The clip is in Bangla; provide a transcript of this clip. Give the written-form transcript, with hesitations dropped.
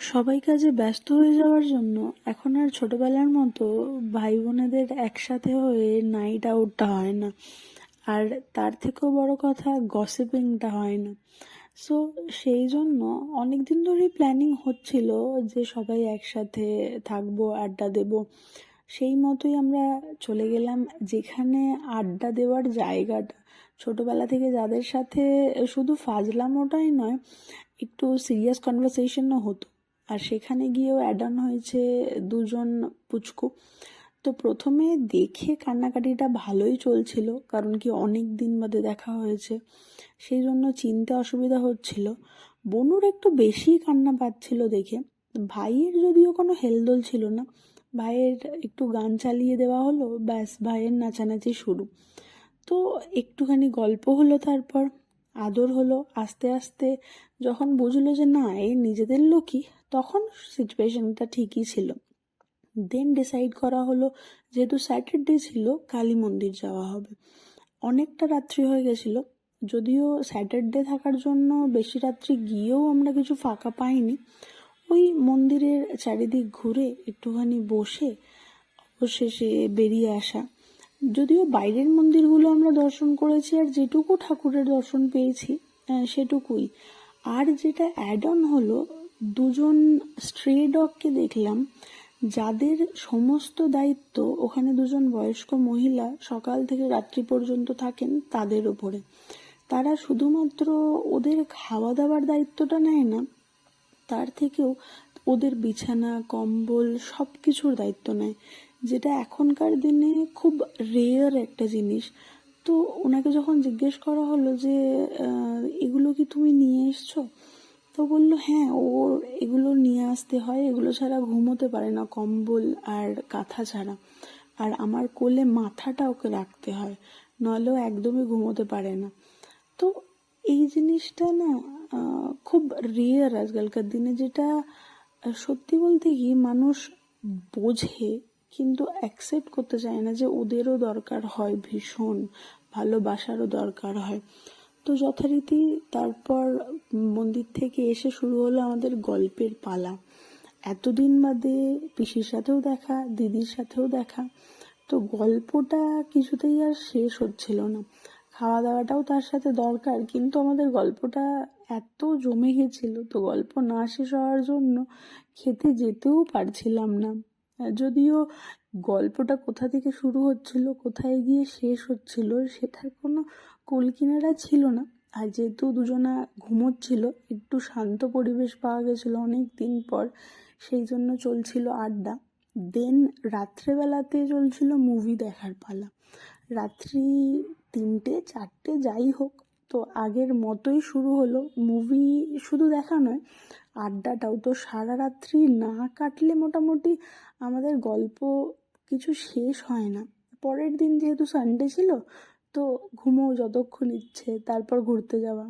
সবাই কাজে ব্যস্ত হয়ে যাওয়ার জন্য এখন আর ছোটবেলার মতো ভাই বোনেদের একসাথে হয়ে নাইট আউটটা হয় না। আর তার থেকেও বড় কথা, গসিপিংটা হয় না। সো সেই জন্য অনেকদিন ধরেই প্ল্যানিং হচ্ছিল যে সবাই একসাথে থাকবো, আড্ডা দেব। সেই মতোই আমরা চলে গেলাম যেখানে আড্ডা দেওয়ার জায়গাটা, ছোটবেলা থেকে যাদের সাথে শুধু ফাজলামোটাই নয়, একটু সিরিয়াস কনভারসেশনও হতো। আর সেখানে গিয়েও অ্যাড অন হয়েছে দুজন পুচকু। তো প্রথমে দেখে কান্নাকাটিটা ভালোই চলছিল, কারণ কি অনেক দিন বাদে দেখা হয়েছে, সেই জন্য চিনতে অসুবিধা হচ্ছিল। বনুর একটু বেশি কান্না পাচ্ছিল দেখে। ভাইয়ের যদিও কোনো হেলদোল ছিল না, ভাইয়ের একটু গান চালিয়ে দেওয়া হলো, ব্যাস ভাইয়ের নাচানাচি শুরু। তো একটুখানি গল্প হলো, তারপর আদর হলো। আস্তে আস্তে যখন বুঝলো যে না এ নিজেদের লোকই, তখন সিচুয়েশনটা ঠিকই ছিল। দেন ডিসাইড করা হলো, যেহেতু স্যাটারডে ছিল, কালী মন্দির যাওয়া হবে। অনেকটা রাত্রি হয়ে গেছিল, যদিও স্যাটারডে থাকার জন্য বেশি রাত্রি গিয়েও আমরা কিছু ফাঁকা পাইনি। ওই মন্দিরের চারিদিক ঘুরে একটুখানি বসে অবশেষে বেরিয়ে আসা। যদিও বাইরের মন্দিরগুলো আমরা দর্শন করেছি, আর যেটুকু ঠাকুরের দর্শন পেয়েছি সেটুকুই। আর যেটা অ্যাড অন হলো, দুজন স্ট্রে ডগকে দেখলাম, যাদের সমস্ত দায়িত্ব ওখানে দুজন বয়স্ক মহিলা সকাল থেকে রাত্রি পর্যন্ত থাকেন তাদের ওপরে। তারা শুধুমাত্র ওদের খাওয়া দাওয়ার দায়িত্বটা নেয় না, তার থেকেও ওদের বিছানা, কম্বল সব কিছুর দায়িত্ব নেয়, যেটা এখনকার দিনে খুব রেয়ার একটা জিনিস। তো ওনাকে যখন জিজ্ঞেস করা হলো যে এগুলো কি তুমি নিয়ে এসছো, তো বললো হ্যাঁ, ওর এগুলো নিয়ে আসতে হয়, এগুলো ছাড়া ঘুমোতে পারে না, কম্বল আর কাঁথা ছাড়া। আর আমার কোলে মাথাটা ওকে রাখতে হয়, নইলেও একদমই ঘুমোতে পারে না। তো এই জিনিসটা না খুব রেয়ার আজকালকার দিনে, যেটা সত্যি বলতে কি মানুষ বোঝে কিন্তু অ্যাকসেপ্ট করতে চায় না, যে ওদেরও দরকার হয়, ভীষণ ভালোবাসারও দরকার হয়। তো যথারীতি তারপর মন্দির থেকে এসে শুরু হলো আমাদের গল্পের পালা। এতদিন বাদে পিসির সাথেও দেখা, দিদির সাথেও দেখা। তো গল্পটা কিছুতেই আর শেষ হচ্ছিল না। খাওয়া দাওয়াটাও তার সাথে দরকার, কিন্তু আমাদের গল্পটা এত জমে গেছিল, তো গল্প না শেষ হওয়ার জন্য খেতে যেতেও পারছিলাম না। যদিও গল্পটা কোথা থেকে শুরু হচ্ছিল, কোথায় গিয়ে শেষ হচ্ছিল, সেটার কোনো কুলকিনারা ছিল না। আর যেহেতু দুজনা ঘুমোচ্ছিল, একটু শান্ত পরিবেশ পাওয়া গেছিলো অনেক দিন পর, সেই জন্য চলছিল আড্ডা। দেন রাত্রেবেলাতে চলছিল মুভি দেখার পালা। রাত্রি 3টে 4টে যাই হোক, তো আগের মতোই শুরু হলো মুভি। শুধু দেখা নয়, আড্ডাটাও। তো সারা রাত্রি না কাটলে মোটামুটি আমাদের গল্প কিছু শেষ হয় না। পরের দিন যেহেতু সানডে ছিল, তো ঘুমোও যতক্ষণ ইচ্ছে, তারপর ঘুরতে যাওয়া।